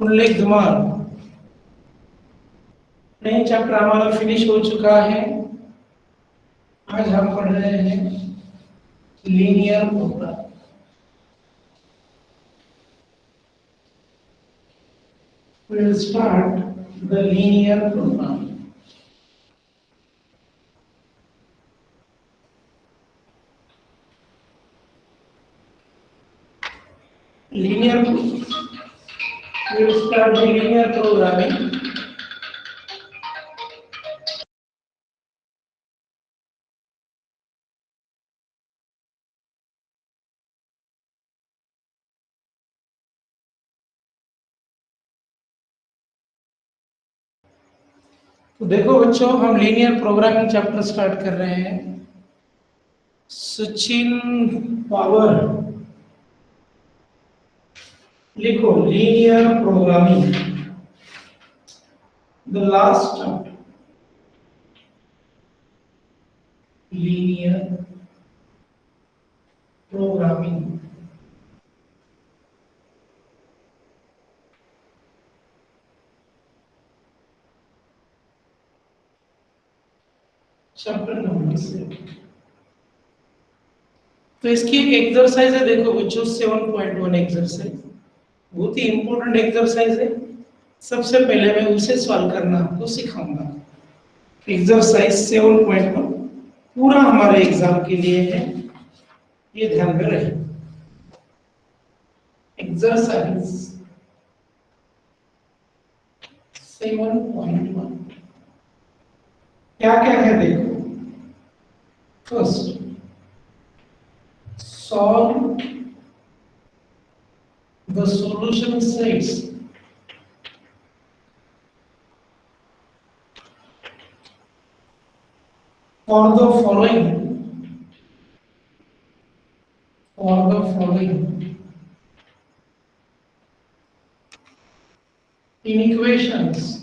पुंडलिक धमाल। नया चैप्टर हमारा फिनिश हो चुका है। आज हम पढ़ रहे हैं linear program. We will start the linear program. Linear. We will start the linear programming. तो देखो बच्चों, हम लीनियर प्रोग्रामिंग चैप्टर स्टार्ट कर रहे हैं। सचिन पावर लिखो, linear programming the last chapter, linear programming. Chapter number 7। तो इसकी एक एक्सरसाइज है, देखो बच्चों, 7.1 एक्सरसाइज, बहुत ही इंपॉर्टेंट एक्सरसाइज है। सबसे पहले मैं उसे सॉल्व करना आपको सिखाऊंगा। एक्सरसाइज 7.1 पूरा हमारे एग्जाम के लिए है, ये ध्यान में रहे। एक्सरसाइज 7.1 क्या क्या है देखो। First, solve the solution sets for the following inequations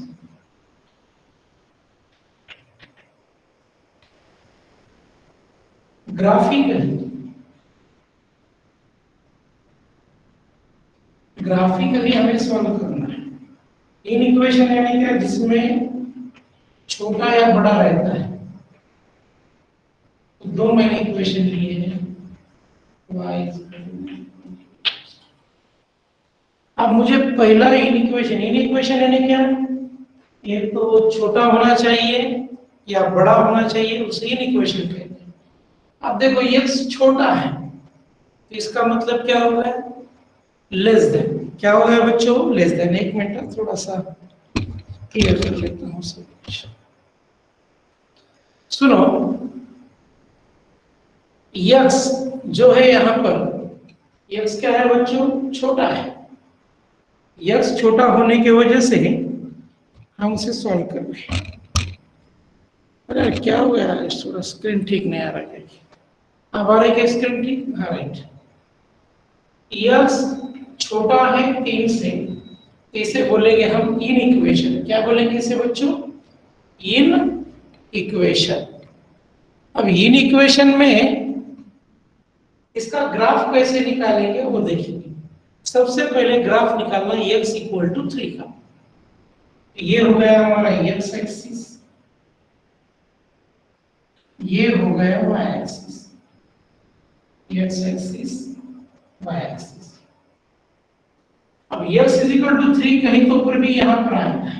graphically हमें सॉल्व करना है। इन इक्वेशन यानी क्या, जिसमें छोटा या बड़ा रहता है। तो दो मैंने इक्वेशन लिए हैं, y। अब मुझे पहला इन इक्वेशन यानी क्या, ये तो छोटा होना चाहिए या बड़ा होना चाहिए, उसे इन इक्वेशन कहते हैं। अब देखो x छोटा है तो इसका मतलब क्या होगा, लेस देन। क्या होगा बच्चों, लेस देन। एक मिनट थोड़ा सा क्लियर कर लेता हूँ सब कुछ। सुनो, x जो है यहाँ पर, x क्या है बच्चों, छोटा है। x छोटा होने की वजह से हम उसे सॉल्व कर रहे हैं। अरे क्या हो गया, थोड़ा स्क्रीन ठीक नहीं आ रहा है। अब आ रही क्या स्क्रीन ठीक? हाँ राइट। x छोटा है 3 से, इसे बोलेंगे हम इन इक्वेशन। क्या बोलेंगे इसे बच्चों, इन इक्वेशन। अब इन इक्वेशन में इसका ग्राफ कैसे निकालेंगे वो देखेंगे। सबसे पहले ग्राफ निकालना x इक्वल टू 3 का। ये हो गया हमारा x एक्सिस, ये हो गया y axis, x axis y axis. अब x इज इक्वल टू 3 कहीं तो ऊपर भी यहाँ पर आएगा,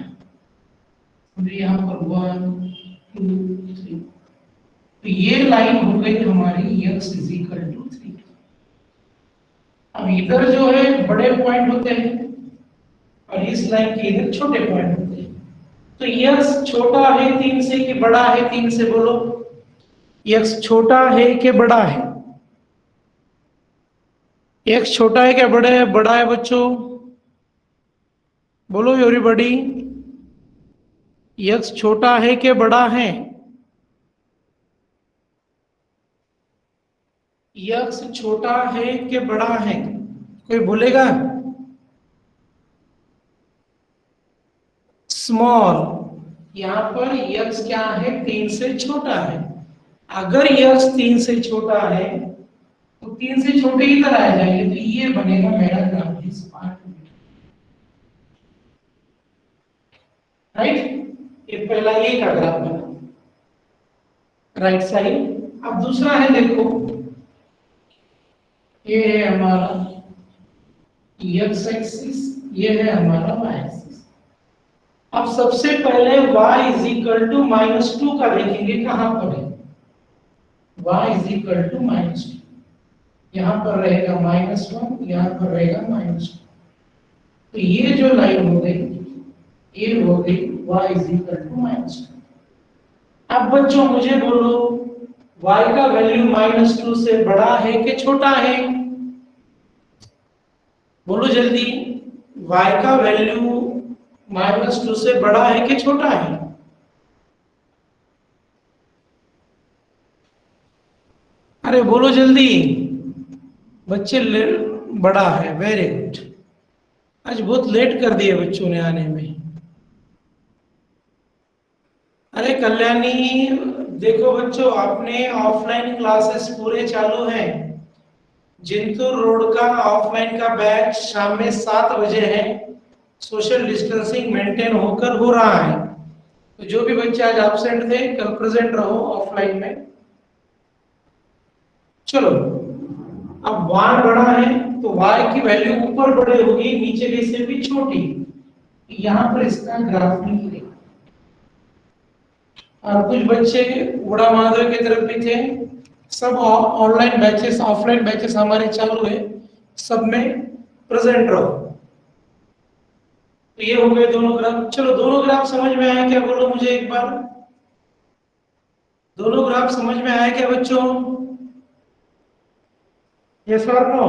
यहाँ पर 1 2 3। तो ये लाइन हो गई हमारी x इज इक्वल टू 3। अब इधर जो है बड़े पॉइंट होते हैं और इस लाइन के इधर छोटे पॉइंट होते हैं। तो x छोटा है 3 से कि बड़ा है 3 से, बोलो। x छोटा है कि बड़ा है, x छोटा है क्या बड़ा है बच्चों, बोलो एवरीबॉडी। x छोटा है कि बड़ा है, x छोटा है कि बड़ा है, कोई बोलेगा? स्मॉल। यहाँ पर x क्या है, 3 से छोटा है। अगर x 3 से छोटा है तो 3 से छोटे इधर आ जाएंगे, तो ये बनेगा मेरा ग्राफ। इस पार्ट में राइट, ये पहला ए का ग्राफ बना राइट साइड। अब दूसरा है, देखो ये है हमारा एक्स एक्सिस, ये है हमारा वाई एक्सिस। अब सबसे पहले y इज इक्वल टू -2 का देखेंगे कहां पर है। y इज इक्वल टू -2, यहां पर रहेगा -1, यहां पर रहेगा -2। तो ये जो लाइन हो गई, ये हो गई y इज इक्वल टू -2। अब बच्चों मुझे बोलो y का वैल्यू -2 से बड़ा है कि छोटा है? बोलो जल्दी, y का वैल्यू -2 से बड़ा है कि छोटा है? अरे बोलो जल्दी बच्चे। बड़ा है, वेरी गुड। आज बहुत लेट कर दिए बच्चों ने आने में। अरे कल्याणी, देखो बच्चों, आपने ऑफलाइन क्लासेस पूरे चालू हैं। जिंतूर रोड का ऑफलाइन का बैच शाम में 7 बजे है। सोशल डिस्टेंसिंग मेंटेन होकर हो रहा है। तो जो भी बच्चे आज एब्सेंट थे, कल प्रेजेंट रहो ऑफलाइन में। चलो, अब y बड़ा है तो y की वैल्यू ऊपर बड़ी होगी, नीचे की से भी छोटी। यहां पर इसका ग्राफ लिखिए। और कुछ बच्चे उड़ा महादेव की तरफ भी थे। सब ऑनलाइन बैचेस, ऑफलाइन बैचेस हमारे चालू है, सब में प्रेजेंट रहो। तो ये हो गए दोनों ग्राफ। चलो, दोनों ग्राफ समझ में आया क्या? बोलो मुझे एक बार, दोनों ग्राफ समझ में आया क्या बच्चों? यस और नो?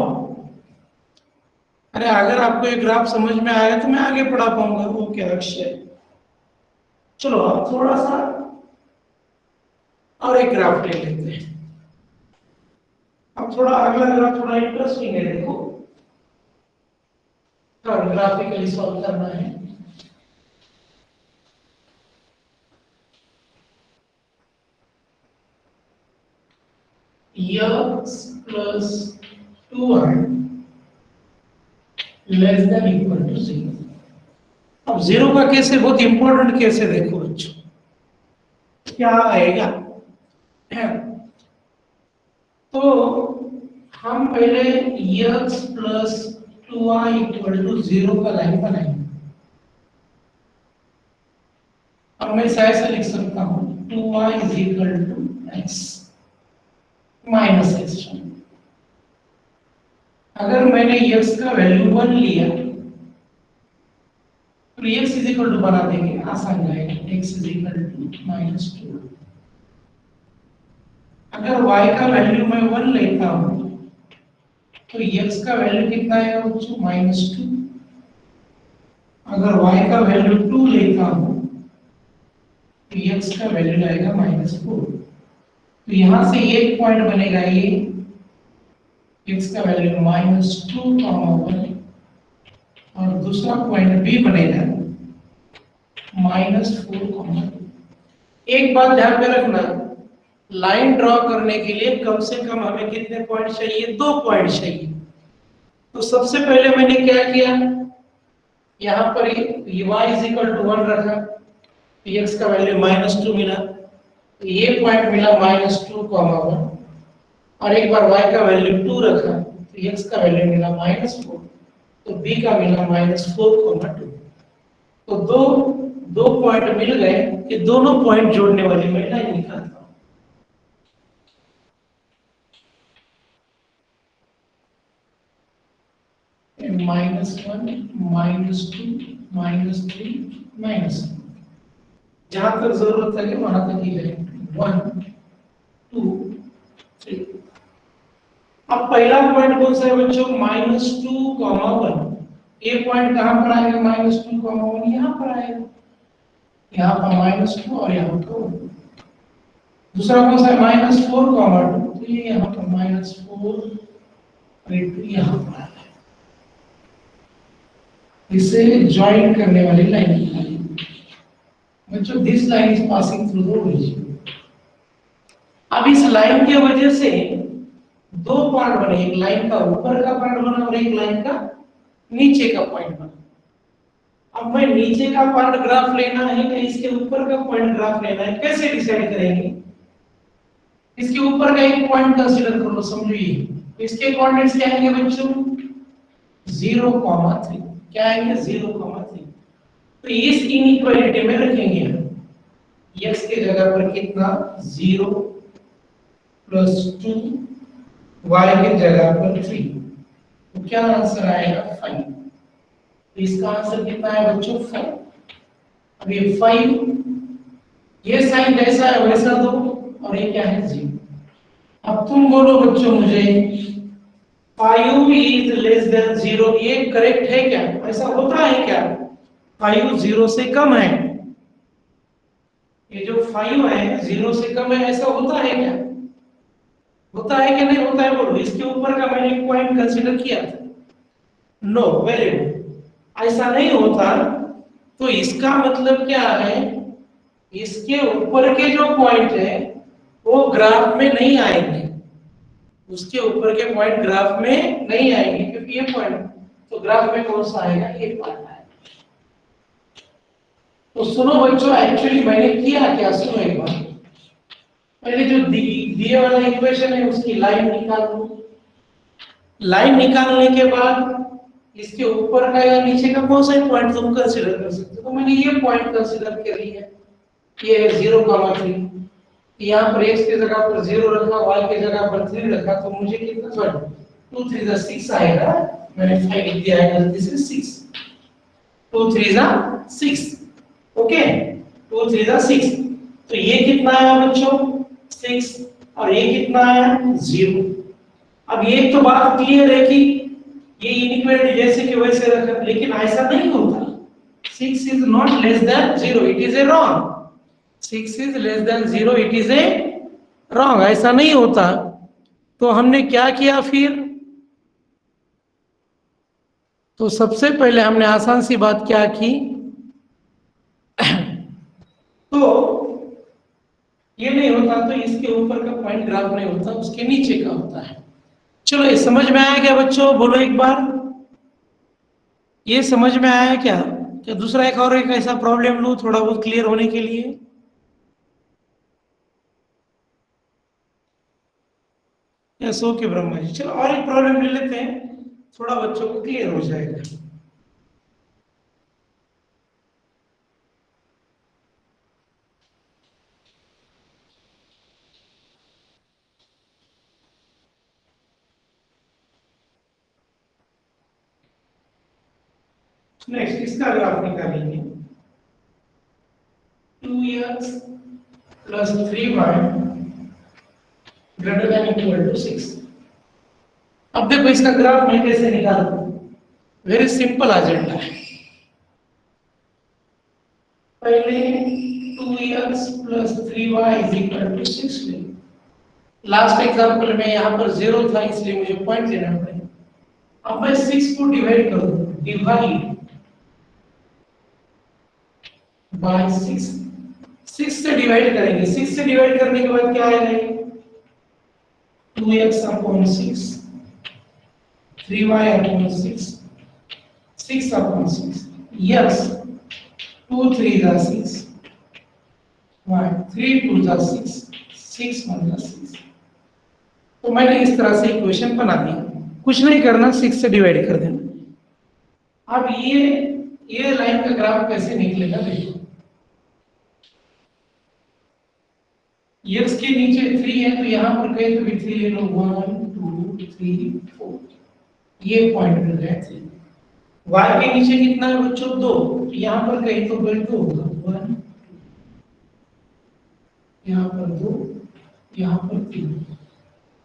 अरे अगर आपको एक ग्राफ समझ में आया तो मैं आगे पढ़ा पाऊंगा। ओके अक्षय, चलो अब थोड़ा सा और एक ग्राफ ले लेते हैं। अब थोड़ा अगला ग्राफ थोड़ा इंटरेस्टिंग है, देखो। ग्राफिकली सॉल्व करना है। x plus 2y less than equal to 0। अब 0 का केस है, बहुत इंपॉर्टेंट केस है। देखो बच्चों क्या आएगा। तो हम पहले x plus 2y equal to 0 का लाइन बनाएंगे। अब मैं ऐसे लिख सकता हूं 2y is equal to x minus x। अगर मैंने x का वैल्यू 1 लिया तो x इज इक्वल टू बना देंगे, आसान है। x is equal to -2। अगर y का वैल्यू मैं 1 लेता हूं तो x का वैल्यू कितना है बच्चों? -2। अगर y का वैल्यू 2 लेता हूं तो x का वैल्यू आएगा -4। तो यहां से एक पॉइंट बनेगा, ये x का वैल्यू -2, 1 और दूसरा पॉइंट b बनेगा -4, 2। एक बात ध्यान में रखना, लाइन ड्रॉ करने के लिए कम से कम हमें कितने पॉइंट चाहिए? 2 पॉइंट चाहिए। तो सबसे पहले मैंने क्या किया, यहाँ पर y इज इक्वल टू 1 रखा, x का वैल्यू -2 मिला, तो ये पॉइंट मिला -2, 1। और एक बार y का वैल्यू 2 रखा तो x का वैल्यू मिला -4, तो b का मिला -4, 2। तो दो पॉइंट मिल गए। ये दोनों पॉइंट जोड़ने वाली मैं लाइन निकालता हूं। -1, -2, -3, -1। जहां तक जरूरत है वहां तक ही है। 1, 2, 3। अब पहला पॉइंट कौन सा है बच्चों? -2, 1। ये पॉइंट कहां पर आएगा? -2, 1 यहां पर आएगा। यहाँ पर -2 और यहाँ पर 1। दूसरा कौन सा है? -4, 2। तो ये यहाँ पर -4 और 2 यहाँ पर आएगा। इसे ज्वाइन करने वाली लाइन निकालिए बच्चों। This line is passing through the origin. अब इस लाइन की वजह से 2 पॉइंट बने, एक लाइन का ऊपर का पॉइंट बना और एक लाइन का नीचे का पॉइंट बना। अब मैं नीचे का पॉइंट ग्राफ लेना है या इसके ऊपर का पॉइंट ग्राफ लेना है, कैसे डिसाइड करेंगे? इसके ऊपर का एक पॉइंट कंसीडर कर लो, समझो ये इसके कोऑर्डिनेट्स क्या आएंगे बच्चों? 0,3। क्या आएंगे? 0,3। तो इस इनइक्वालिटी में रखेंगे हम x के जगह पर कितना? 0 + 2, y के जगह पर 3। तो क्या आंसर आएगा? 5। तो इसका आंसर कितना है बच्चों? 5। अब ये 5, ये साइन जैसा है वैसा दो, और ये क्या है? 0। अब तुम बोलो बच्चों मुझे 5 इज लेस देन 0, ये करेक्ट है क्या? ऐसा होता है क्या? 5 0 से कम है, ये जो 5 है 0 से कम है, ऐसा होता है क्या? होता है कि नहीं होता है? बोलो। इसके ऊपर का मैंने एक पॉइंट कंसीडर किया था। No, very good. ऐसा नहीं होता। तो इसका मतलब क्या है? इसके ऊपर के जो पॉइंट है वो ग्राफ में नहीं आएंगे, उसके ऊपर के पॉइंट ग्राफ में नहीं आएंगे, क्योंकि ये पॉइंट तो ग्राफ में कौन सा आएगा? ये पॉइंट आएगा। तो सुनो बच्चों, एक्चुअली मैंने किया क्या, सुनो एक बार। पहले जो दिए वाला इक्वेशन है उसकी लाइन निकाल लो। लाइन निकालने के बाद इसके ऊपर का या नीचे का कौन सा पॉइंट तुम कंसीडर कर सकते हो? तो मैंने ये पॉइंट कंसीडर कर लिया, ये है 0,3। यहाँ पर x की जगह पर 0 रखा, y की जगह पर 3 रखा, तो मुझे कितना? सॉरी, 2 3 जा 6 आएगा। मैंने 5 लिख दिया है गलती से 6। 2 3 जा 6। ओके, 2 3 जा 6। तो ये कितना आया बच्चों? 6। और ये कितना आया? 0। अब ये तो बात क्लियर है कि ये इनइक्वालिटी जैसे कि वैसे रखा, लेकिन ऐसा नहीं होता। 6 is not less than 0, it is a wrong। 6 is less than 0, it is a wrong, ऐसा नहीं होता। तो हमने क्या किया फिर? तो सबसे पहले हमने आसान सी बात क्या की? तो ये नहीं होता तो इसके ऊपर का पॉइंट ग्राफ नहीं होता, उसके नीचे का होता है। चलो, ये समझ में आया क्या बच्चों? बोलो एक बार, ये समझ में आया क्या? क्या दूसरा एक और एक ऐसा प्रॉब्लम लूं थोड़ा बहुत क्लियर होने के लिए? सो के ब्रह्मा जी, चलो और एक प्रॉब्लम ले लेते हैं, थोड़ा बच्चों को क्लियर हो जाएगा। नेक्स्ट इसका ग्राफ निकालेंगे। 2x + 3y > 6। अब देखो इसका ग्राफ मैं कैसे निकालूं? वेरी सिंपल एजेंडा है। पहले 2x + 3y = 6 ले। लास्ट एग्जांपल में यहाँ पर 0 था इसलिए मुझे पॉइंट देना पड़ेगा। अब मैं 6 को डिवाइड करूँ, डिवाइड बाय 6। 6 से डिवाइड करेंगे, 6 से डिवाइड करने के बाद क्या आएगा? 2x/6, 3y/6, 6/6। यस, 2 3 जा 6, y 3 2 जा 6, 6 1 जा 6। तो मैंने इस तरह से इक्वेशन बना दी। कुछ नहीं करना, 6 से डिवाइड कर देना। अब ये लाइन का ग्राफ कैसे निकलेगा देखो। x के नीचे 3 है तो यहाँ पर कहीं तो भी 3 ले लो, 1 2 3 4, ये पॉइंट मिल गया 3। y के नीचे कितना है बच्चों? 2, तो यहाँ पर कहीं तो बिल्ड 2 होगा, 1 यहाँ पर 2, यहाँ पर 3।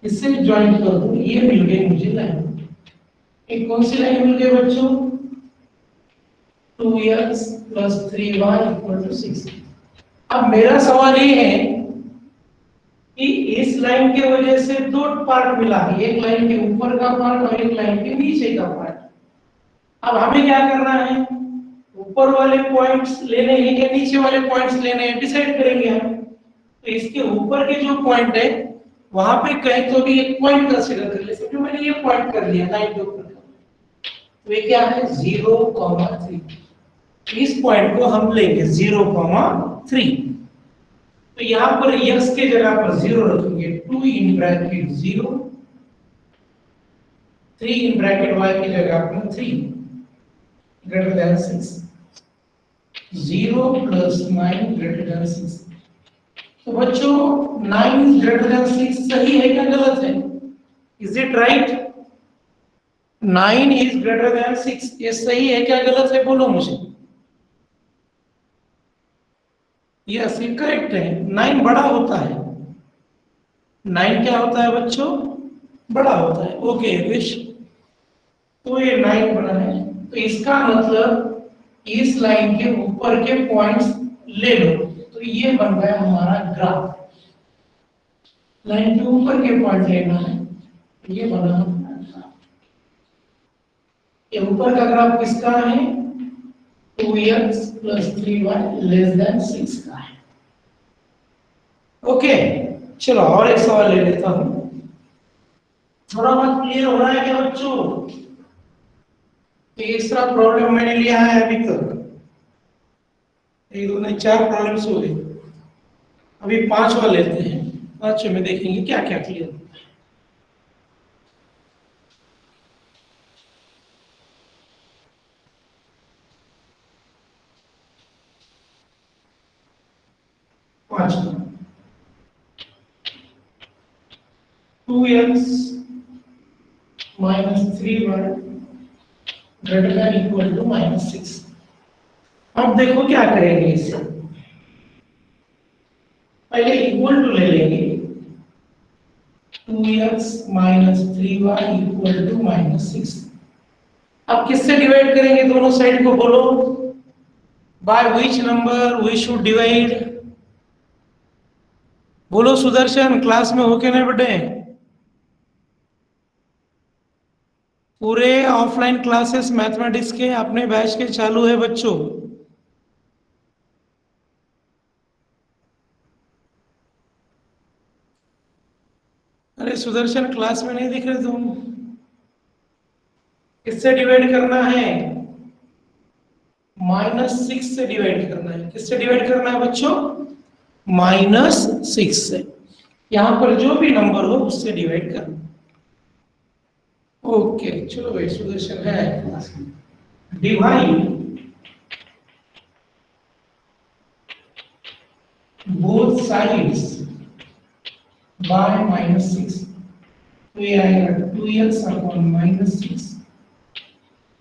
इससे ज्वाइन कर दो, ये मिल गई मुझे लाइन। एक कौन सी लाइन मिल गई बच्चों? 2x + 3y = 6। अब मेरा सवाल ये है कि इस लाइन के वजह से दो पार्ट मिला है, एक लाइन के ऊपर का पार्ट और एक लाइन के नीचे का पार्ट। अब हमें क्या करना है? ऊपर वाले पॉइंट्स लेने हैं या नीचे वाले पॉइंट्स लेने हैं, डिसाइड करेंगे हम। तो इसके ऊपर के जो पॉइंट है वहां पे कहीं तो भी एक पॉइंट कंसीडर कर ले। समझो मैंने ये पॉइंट कर लिया लाइन के ऊपर का, तो ये क्या है? 0,3। इस पॉइंट को हम लेंगे 0,3। तो यहां पर x के जगह पर 0 रखेंगे, 2 in bracket 0, 3 in bracket y की जगह पर 3 greater than 6, 0 plus 9 greater than 6। तो बच्चों 9 इज ग्रेटर देन 6 सही है क्या गलत है? Is it right? 9 is greater than 6 ये सही है क्या गलत है? बोलो मुझे। यस ये करेक्ट है। 9 बड़ा होता है। 9 क्या होता है बच्चों? बड़ा होता है। ओके विश, तो ये 9 बड़ा है। तो इसका मतलब इस लाइन के ऊपर के पॉइंट्स ले लो। तो ये बन गया हमारा ग्राफ। लाइन के ऊपर के पॉइंट लेना है, ये बना हमारा ग्राफ। ये ऊपर का ग्राफ किसका है? 2x plus 3y less than 6 का है। ओके चलो और एक सवाल ले लेता हूं। थोड़ा बहुत क्लियर हो रहा है क्या बच्चों? तीसरा प्रॉब्लम मैंने लिया है अभी तक। 1 2 3 4 प्रॉब्लम्स हो गए, अभी 5वां लेते हैं। 5वें में देखेंगे क्या क्या क्लियर होता है। पांचवा 2x minus 3y greater than equal to minus 6। अब देखो क्या करेंगे इसे। पहले इक्वल टू ले लेंगे, 2x minus 3y equal to minus 6। अब किससे डिवाइड करेंगे दोनों साइड को? बोलो by which number we should divide? बोलो सुदर्शन, क्लास में होके नहीं बेटे? पूरे ऑफलाइन क्लासेस मैथमेटिक्स के अपने बैच के चालू है बच्चों। अरे सुदर्शन क्लास में नहीं दिख रहे तुम? किससे डिवाइड करना है? -6 से डिवाइड करना है। किससे डिवाइड करना है बच्चों? -6 से। यहां पर जो भी नंबर हो उससे डिवाइड करना। ओके चलो भाई सुदर्शन है क्लास में। Divide both sides by -6। तो ये आएगा 2x upon -6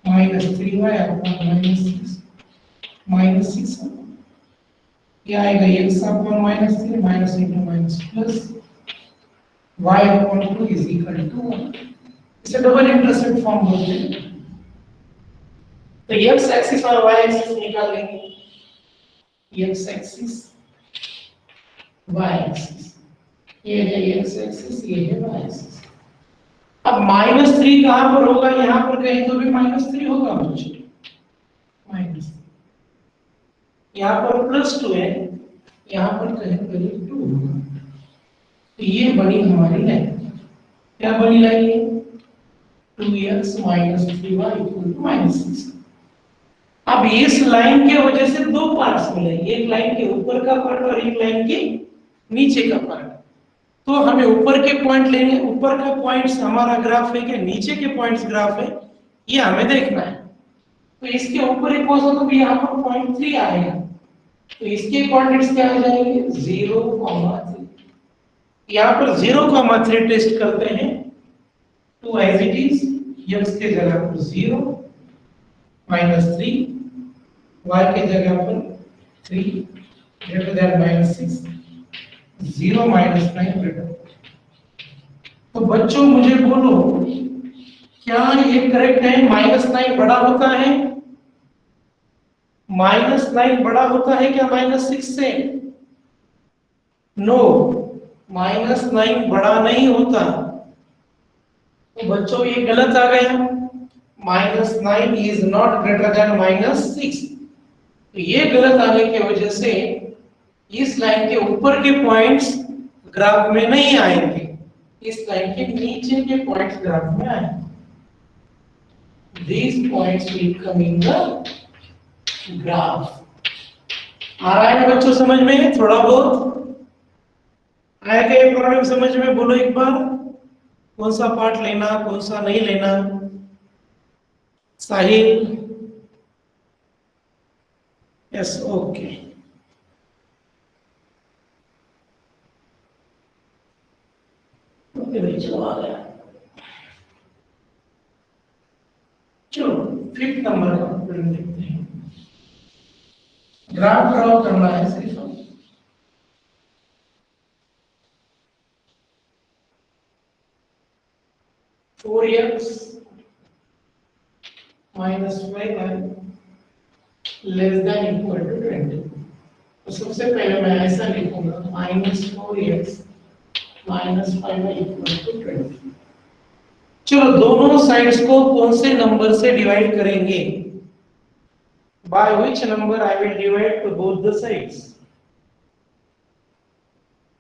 minus 3y upon -6 -6। ये आएगा x upon -3 minus into minus plus y upon 2 is equal to 1। इसे डबल इंटरसेप्ट फॉर्म बोलते हैं। तो x एक्सिस और y एक्सिस निकाल लेंगे। x एक्सिस y एक्सिस, ये है x एक्सिस, ये है y एक्सिस। अब -3 कहां पर होगा? यहां पर कहीं तो भी -3 होगा बच्चों। माइनस, यहां पर +2 है, यहां पर कहीं कहीं 2 होगा। तो ये बनी हमारी लाइन। क्या बनी लाइन? 2x - 3y = -6। अब इस लाइन के वजह से दो पार्ट्स मिले, एक लाइन के ऊपर का पार्ट और एक लाइन के नीचे का पार्ट। तो हमें ऊपर के पॉइंट लेने, ऊपर का पॉइंट्स हमारा ग्राफ है कि नीचे के पॉइंट्स ग्राफ है, ये हमें देखना है। तो इसके ऊपर एक कौन सा, तो यहाँ पर 0.3 आएगा। तो इसके कोऑर्डिनेट्स क्या आ जाएंगे? 0,3। यहाँ पर 0,3 टेस्ट करते हैं। तो एज इट इज x के जगह पर 0 -3, y के जगह पर 3 ग्रेटर देन -6, 0 -9 ग्रेटर। तो बच्चों मुझे बोलो क्या ये करेक्ट है? -9 बड़ा होता है? -9 बड़ा होता है क्या -6 से? नो, -9 बड़ा नहीं होता। तो बच्चों ये गलत आ गया। -9 इज नॉट ग्रेटर देन -6। तो ये गलत आने की वजह से इस लाइन के ऊपर के पॉइंट्स ग्राफ में नहीं आएंगे, इस लाइन के नीचे के पॉइंट्स ग्राफ में आएंगे। These points will come in the graph. आ रहा है ना बच्चों समझ में? थोड़ा बहुत आएगा ये प्रॉब्लम समझ में? बोलो एक बार, कौन सा पार्ट लेना, कौन सा नहीं लेना? साहिल? Yes, okay. ओके भाई, चलो आ गया। चलो 5th नंबर का प्रॉब्लम देखते हैं। ग्राफ ड्रॉ करना है सिर्फ। 4x minus 5y less than equal to 20। तो सबसे पहले मैं ऐसा लिखूंगा, -4x minus 5y equal to 20। चलो दोनों साइड्स को कौन से नंबर से डिवाइड करेंगे? By which number I will divide two both the sides?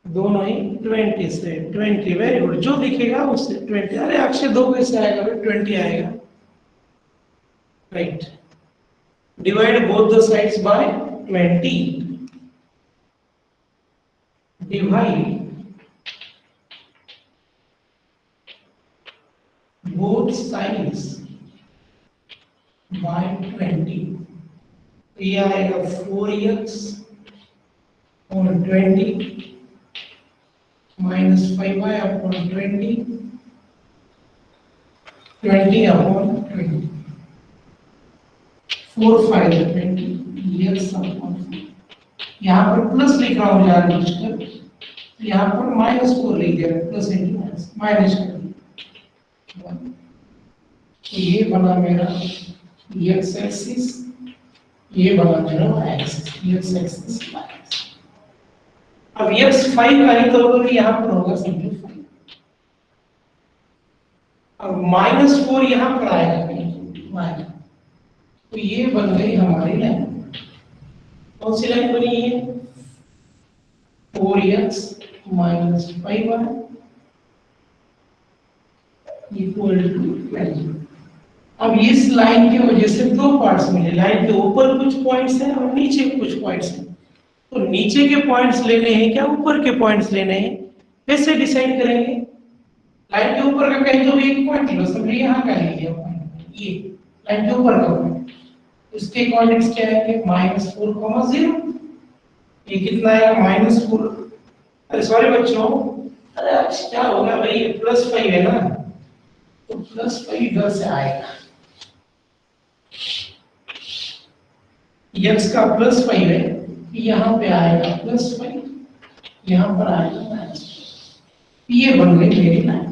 दोनों ही 20 से। 20, वेरी गुड। जो दिखेगा उससे 20। अरे अक्षय 2 कैसे आएगा? 20 आएगा, right. Divide both the sides by 20। Divide both sides by 20। ये आएगा 4x और 20 minus 5y upon 20, 20 upon 20, 4 5 20 x upon 4। यहाँ पर प्लस लिख रहा हूँ जानबूझकर, यहाँ पर -4 लिख दिया, प्लस इंटू माइनस, माइनस कर दिया। तो ये बना मेरा x एक्सिस, ये बना मेरा y axis, x axis y axis. अब x 5 का ही तो यहाँ पर होगा, समझो 5। अब -4 यहाँ पर आएगा कहीं y। तो ये बन गई हमारी लाइन। कौन सी लाइन बनी है? 4x minus 5y equal to 20। अब इस लाइन की वजह से दो पार्ट्स मिले। लाइन के ऊपर कुछ पॉइंट्स हैं और नीचे कुछ पॉइंट्स हैं। तो नीचे के पॉइंट्स लेने हैं क्या ऊपर के पॉइंट्स लेने हैं? कैसे डिसाइड करेंगे? लाइन के ऊपर का कहीं तो भी एक पॉइंट लो, समझिए यहाँ का लीजिए पॉइंट, ये लाइन के ऊपर का पॉइंट। इसके कोऑर्डिनेट्स क्या है? -4, 0। ये कितना आएगा? -4। अरे सॉरी बच्चों, अरे क्या होगा भाई, +5 है ना, तो +5 इधर से आएगा। x का +5 है, यहाँ पे आएगा +5, यहाँ पर आएगा -5। ये बन गई मेरी लाइन।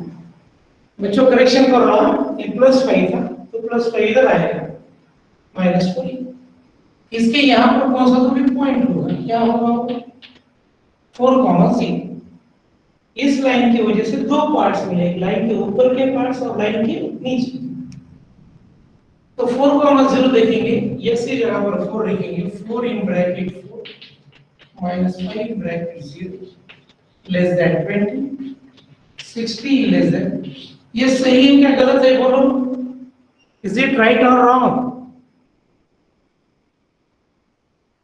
बच्चों करेक्शन कर रहा हूँ, ये +5 था तो +5 इधर आएगा, -4। इसके यहाँ पर कौन सा तो भी पॉइंट होगा, क्या होगा? 4, 0। इस लाइन की वजह से दो पार्ट्स मिले, लाइन के ऊपर के पार्ट्स और लाइन के नीचे। तो 4, 0 देखेंगे, x की जगह पर 4 लिखेंगे, 4 in bracket 4 -5 in bracket 0 less than 20, 60 less than. ये सही है क्या गलत है बोलो? इज इट राइट और रॉन्ग?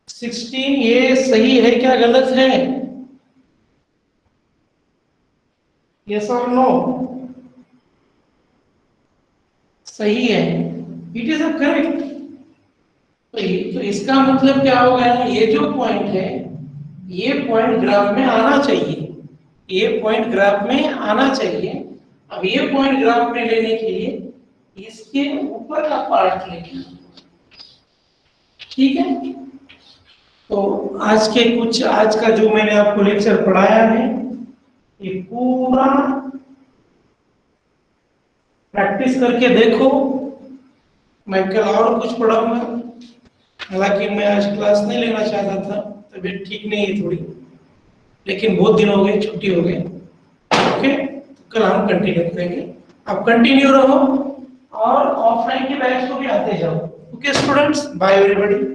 16 ये सही है क्या गलत है? यस और नो? सही है, इट इज अ करेक्ट। तो इसका मतलब क्या हो गया? ये जो पॉइंट है, ये पॉइंट ग्राफ में आना चाहिए, ये पॉइंट ग्राफ में आना चाहिए। अब ये पॉइंट ग्राफ में लेने के लिए इसके ऊपर का पार्ट लेना, ठीक है? तो आज का जो मैंने आपको लेक्चर पढ़ाया है, ये पूरा प्रैक्टिस करके देखो। मैं कल और कुछ पढ़ाऊंगा, हालांकि मैं आज क्लास नहीं लेना चाहता था, तबीयत ठीक नहीं है थोड़ी, लेकिन बहुत दिन हो गए, छुट्टी हो गई। ओके, तो कल हम कंटिन्यू करेंगे। आप कंटिन्यू रहो और ऑफलाइन के बैच को भी आते जाओ। Okay students, bye everybody.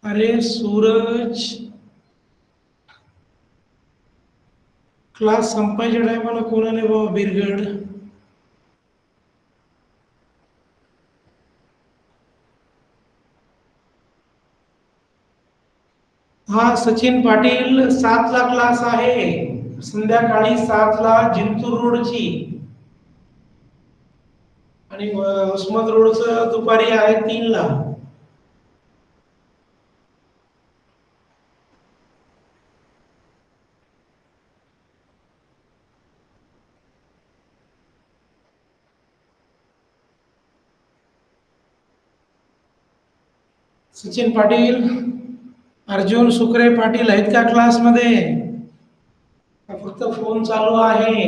अरे सूरज, क्लास संपायच्या टायमाला कोणाने बाबा बिरगड? हा सचिन पाटील, 7ला क्लास आहे, संध्याकाळी 7ला जिंतूर रोडची, आणि उस्मत रोडचं दुपारी आहे 3ला. सचिन पाटील, अर्जुन सुकरे पाटील आहेत का क्लासमध्ये? फक्त फोन चालू आहे?